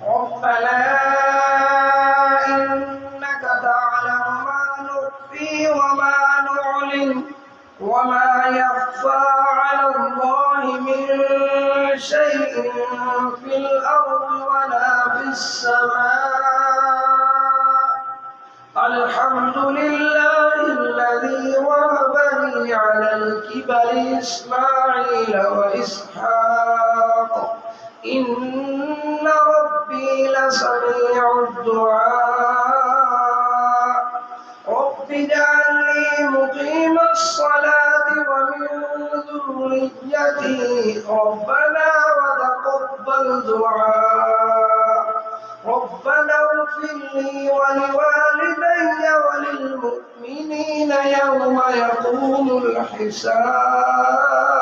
ربنا إنك تعلم ما نخفي وما نعلن وما يخفى على الله من شيء في الأرض ولا في السماء الحمد لله الذي وهب لي على الكبر إسماعيل وإسحاق إن ربي لسميع الدعاء رب اجعلني مقيم الصلاة ومن ذريتي ربنا وتقبل دعاء ربنا اغفر لي ولوالدي وللمؤمنين يوم يقوم الحساب.